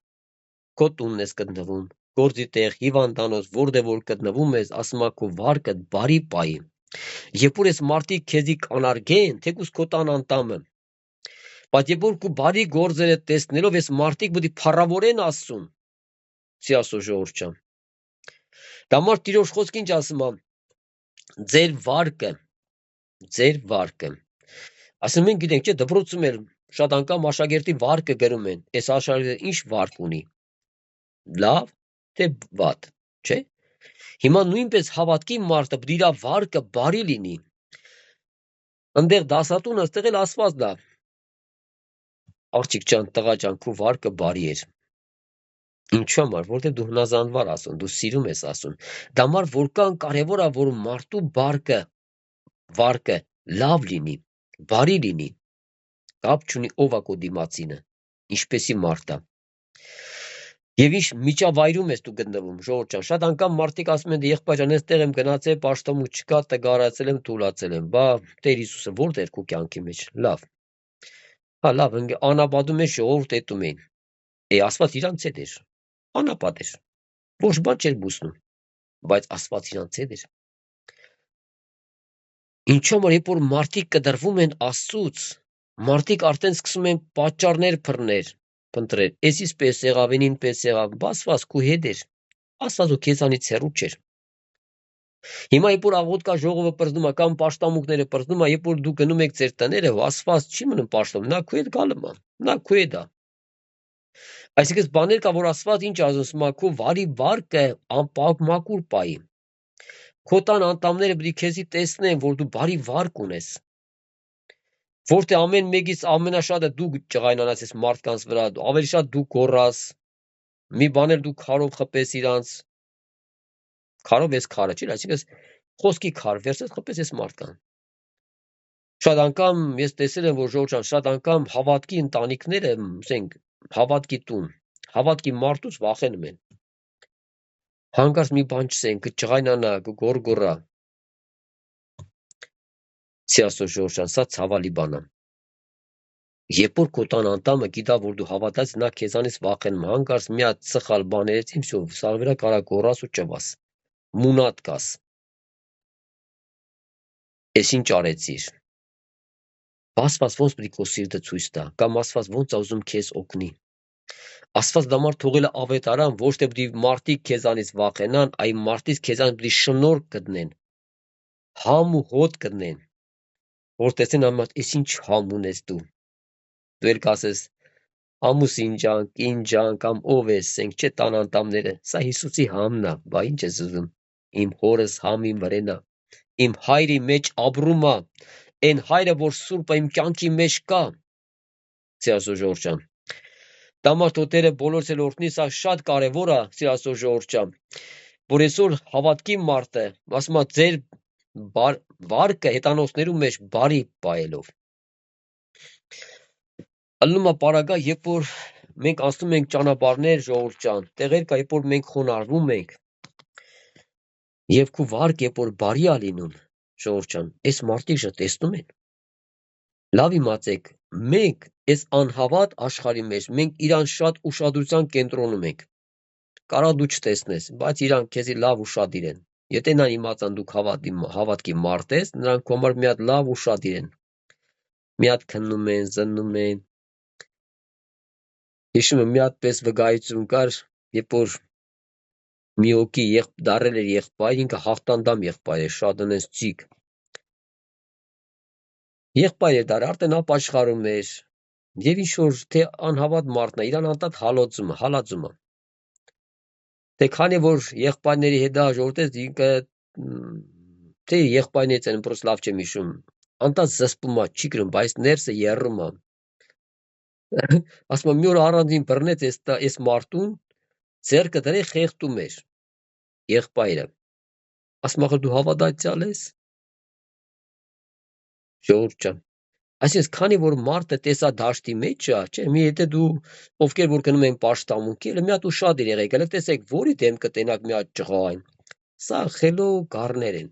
Քո տունն ես գտնվում, գործի տեղ, հիվանդանոց, որտեղ որ գտնվում ես, ասմա քո վարկը բարի պահի։ Երբ որ ես մարդիկ քեզի կանարգեն, թեկուզ քո տան անդամը, բայց երբ որ քո բարի գործերը տեսնելով ես մարդիկ պետք է փառավորեն Աստծուն, Սիրասո ժողովուրդ ջան։ Դամար Տիրոջ խոսքը ինչ ասում է, ձեր վարկը։ Ասում ենք գիտենք, չէ, դպրոցում էլ շատ անգամ աշակերտի վարկը գրում են, այս աշակերտը ինչ վարկ ունի։ Լավ, թե վատ, չէ։ Հիմա նույնպես հավատքի մարդը պետք է իր վարկը բարի լինի։ Այնտեղ դասատունը ստեղել ասված դա։ Աղջիկ ջան, տղա ջան, քո վարկը բարի էր։ Ինչու՞ համար, որտեղ դու հնազանդվար ասում, դու սիրում ես ասում։ Դամար որքան կարևոր է, որ մարդու վարկը լավ լինի, բարի լինի։ Կապ չունի ով է քո դիմացինը, ինչպեսի մարդ է։ Եվ ինչ միջավայրում ես դու գտնվում, ժողովուրդ ջան, շատ անգամ մարդիկ ասում են, եղբայր ջան, այստեղ եմ գնացել, պաշտամու չկա, տգարացել եմ, թուլացել եմ, բա Տեր Հիսուսը որտեղ քո կյանքի մեջ, լավ։ Հա, լավ, անապատում է ժողովուրդ էտում են։ Աստված իրանց հետ էր, անապատ էր, ոչ բան չէր բուսնում, բայց Աստված իրանց հետ էր։ Ինչու՞ որ երբ որ մարդիկ կդրվում են Աստծուց, մարդիկ արդեն սկսում են պատճառներ փնտրել, էսից պես եղավ, ինին պես եղավ, Աստված քո հետ էր, Աստված ու քեզանից հեռու չէր։ Հիմա երբ որ աղոթքա ժողովը պրծնում է կամ պաշտամունքները պրծնում է, երբ որ դու գնում եք ձեր տները, Աստված չի մնում պաշտում, նա քո հետ գալու է, նա քո հետ է։ Այսինքն բաներ կա, որ Աստված ինչ ասում է, քո վարի վարկը մաքուր պահի։ Քո տան անդամները պետք է քեզի տեսնեն, որ դու բարի վարկ ունես։ Որտե ամեն մեկից ամենաշատը դու ճղայնանաս ես մարդկանց վրա, ավելի շատ դու գոռաս, մի բաներ դու քարով խփես իրանց, քարով ես քարը, չէ՞, այսինքն խոսքի քար վերցես խփես ես մարդկան։ Շատ անգամ ես տեսել եմ, որ ժողովուրդ շատ անգամ հավատքի ընտանիքները, ասենք, հավատքի տուն, հավատքի մարդուց վախենում են։ Հանկարծ մի բան չսեն, կճղայնանա, կգոռգոռա։ Սիրասո ժողովուրդ, սա ցավալի բան է։ Երբ որ քո տան անդամը գիտա, որ դու հավատաց, նա քեզանից վախենում, հանկարծ մի հատ սխալ բաներից ինչ-որ սար վրա կարա գոռաս ու ճվաս։ Մունատ կաս։ Էս ինչ արեցիր։ Աստված ոնց պետք է քո սիրտը ցույց տա, կամ Աստված ոնց է ուզում քեզ օգնի։ Աստված դամար թողել է ավետարան, ոչ թե պետք է մարդիկ քեզանից վախենան, այլ մարդիկ քեզանից պետք է շնորհք գտնեն։ Համ ու հոտ գտնեն, որ տեսնեն ամառ, էս ինչ համ ունես դու։ Դու էլ կասես, ամուսին ջան, կին ջան, կամ ով ես, ասենք, չէ, տան անդամները, սա Հիսուսի համն է, բա ինչ ես ուզում։ Իմ հորս համին վրեն է, իմ հայրի մեջ ապրում է, այն հայրը, որ սուրբ է, իմ կյանքի մեջ կա։ Սիրասո ժողովուրդ ջան, դամար թոթերը բոլորս էլ օրհնի, սա շատ կարևոր է, սիրասո ժողովուրդ ջան, որ այսօր հավատքի մարդը, ասում է, ձեր վարկը հետանոցներու մեջ բարի պահելով։ Ալնում է պարագա, երբ որ մենք անցնում ենք ճանապարհներ, ժողովուրդ ջան, տեղեր կա, երբ որ մենք խոնարհվում ենք, եւ քո վարկ երբ որ բարի է լինում, ժողովուրդ ջան, այս մարդիկ տեսնում են։ Լավ իմացեք, մենք Այս անհավատ աշխարհի մեջ մենք իրան շատ ուշադրության կենտրոնում ենք։ Կարա դու չտեսնես, բայց իրանք քեզի լավ ուշադիր են։ Եթե նա իմացան դու հավատքի մարդ ես, նրանք քո համար մի հատ լավ ուշադիր են։ Մի հատ քննում են, զննում են։ Հիշում եմ մի հատ պես վկայություն կար, երբ որ մի օքի դարել էր եղբայր, ինքը հաղթանդամ եղբայր էր, շատ ընես ծիկ։ Եղբայր էր դարել, արդեն ապաշխարում էր։ Եվ ինչ որ թե անհավատ մարդն է, իրան անդադ հալածում է։ Թե քանի որ եղբայրների հետ ժողովրդեց ինքը թե եղբայրներից են պրոս լավ չեմ հիշում։ Անդադ զսպում է, չի գրում, բայց ներսը երրում է։ Ասում եմ մի օր առանձին բռնեց այս մարդուն, ձեռքը դրේ խեղդում էր եղբայրը։ Ասում ախր դու հավատացյալ ես։ Ժողովուրդ ջան, այսինքն քանի որ մարդը տեսա դաշտի մեջ է, չէ՞, մի եթե դու ովքեր որ գնում են պաշտամունքի, elə մի հատ ուշադիր եղեք, elə տեսեք, որի դեմ կտենակ մի հատ ջղայն։ Սա խելո գառներ են։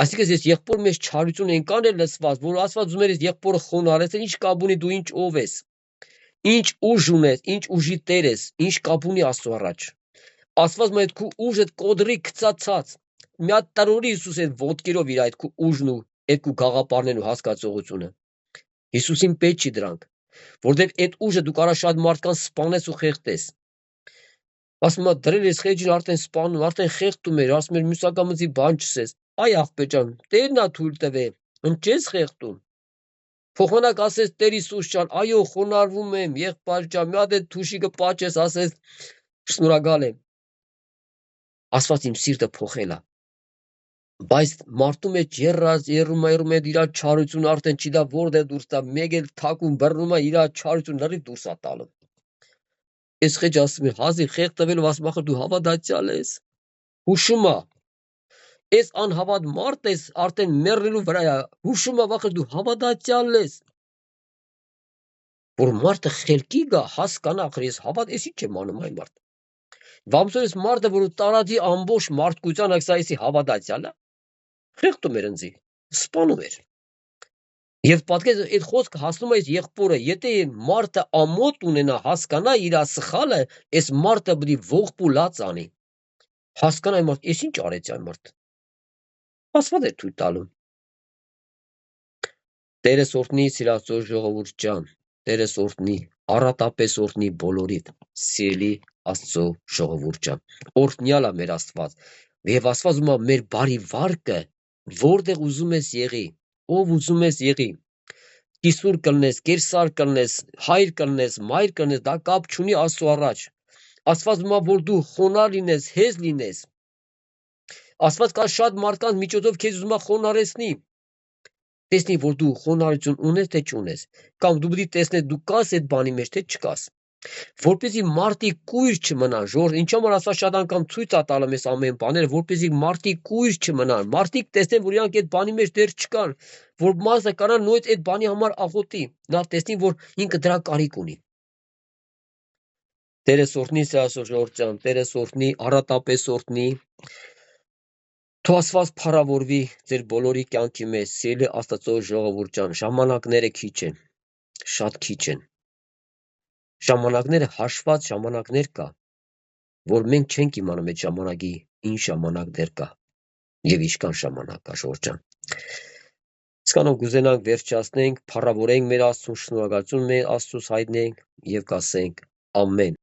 Այսինքն ես եղբոր մեջ չարություն այնքան է լսված, որ Աստված ուզում էր եղբորը խոնարհեցնել, ինչ կապ ունի դու ինչ ով ես։ Ինչ ուժ ունես, ինչ ուժի տեր ես, ինչ կապ ունի Աստծո առաջ։ Աստված մայդ քու ուժը կոդրի գծացած։ Մի հատ տրորի Հիսուս այդ ոտքերով իր այդ քու ուժն ու այդ քու գաղափարներն ու հասկացողությունը։ Հիսուսին պետք չի դրանք, որտեվ այդ ուժը դու կարա շատ մարդկանց սպանես ու խեղդես։ Ասում եմ դրել ես խեջին արդեն սպանում, արդեն խեղդում էր, ասում էր մուսակամծի բան չսես։ Այ աղբե ջան, Տերն է թույլ տվե, ընչես խեղդում։ Փոխանակ ասես Տեր Հիսուս ջան, այո, խոնարհվում եմ, եղբայր ջան, մի հատ այդ թուշիկը պատճես, ասես շնորհակալ եմ։ Աստված իմ սիրտը փոխել է։ Բայց մարդու մեջ երում է իր չարությունը արդեն չի դա որտե դուրս տա, մեկ էլ թակում բռնում է իր չարություն լրիվ դուրս է տալու։ Ես խեջ ասում եմ, հազիվ խեղ տվելով ասում ախր դու հավատացյալ ես։ Հուշում է։ Այս անհավատ մարդ ես արդեն մեռնելու վրա է, հուշում է ախր դու հավատացյալ ես։ Որ մարդը խելքի գա, հասկանա, ախր ես հավատ, ես ինչ եմ անում այն մարդը։ Վամսորես մարդը, որ տարածի ամբողջ մարդկության ակսայիսի հավատացյալ է, խեղդում էր ընձի, սպանում էր։ Եվ պատկեզ այդ խոսքը հասնում է եղբորը, եթե մարդը ամոթ ունենա, հասկանա իր սխալը, այս մարդը բդի ողբու լաց անի։ Հասկանա այն մարդ, ես ինչ արեցի այն մարդ։ Աստված է թույլ տալու։ Տերս օրհնի սիրածո ժողովուրդ ջան, Տերս օրհնի, առատապես օրհնի բոլորիդ, սիրելի Աստծո ժողովուրդ ջան։ Օրհնյալ է մեր Աստված, եւ Աստված ումա մեր բարի վարկը որտեղ ուզում ես եղի, ով ուզում ես եղի, կիսուր կլնես, կերսար կլնես, հայր կլնես, մայր կլնես, դա կապ չունի Աստծո առաջ։ Աստված ումա որ դու խոնար լինես, հեզ լինես։ Աստված կա շատ մարդկանց միջոցով քեզ ուզում է խոնարհեցնի։ Տեսնի որ դու խոնարհություն ունես թե չունես, կամ դու պիտի տեսնես դու կաս այդ բանի մեջ թե չկաս։ Որպեսզի մարդիկ կույր չմնան, ժողովուրդ, ինչ համար Աստված շատ անգամ ցույց է տալում այս ամեն բաները, որպեսզի մարդիկ կույր չմնան, մարդիկ տեսնեն, որ իրանք այդ բանի մեջ դեռ չկան, որ մասը կանան նույնիսկ այդ բանի համար աղոթի, նա տեսնի, որ ինքը դրա կարիք ունի։ Տերս օրհնի սիրածո ժողովուրդ ջան, Տերս օրհնի, առատապես օրհնի։ Թող Աստված փառավորվի ձեր բոլորի կյանքի մեջ, սիրելի Աստծո ժողովուրդ ջան, ժամանակները քիչ են, շատ քիչ են։ Ժամանակները հաշված ժամանակներ կա, որ մենք չենք իմանում այդ ժամանակի ինչ ժամանակ դեռ կա եւ ինչքան ժամանակ կա ժողովուրդ ջան։ Իսկանոք կուզենանք վերջացնենք, փառավորենք մեր Աստծուն, շնորհակալություն մեր Աստծուց հայտնենք եւ կասենք ամեն։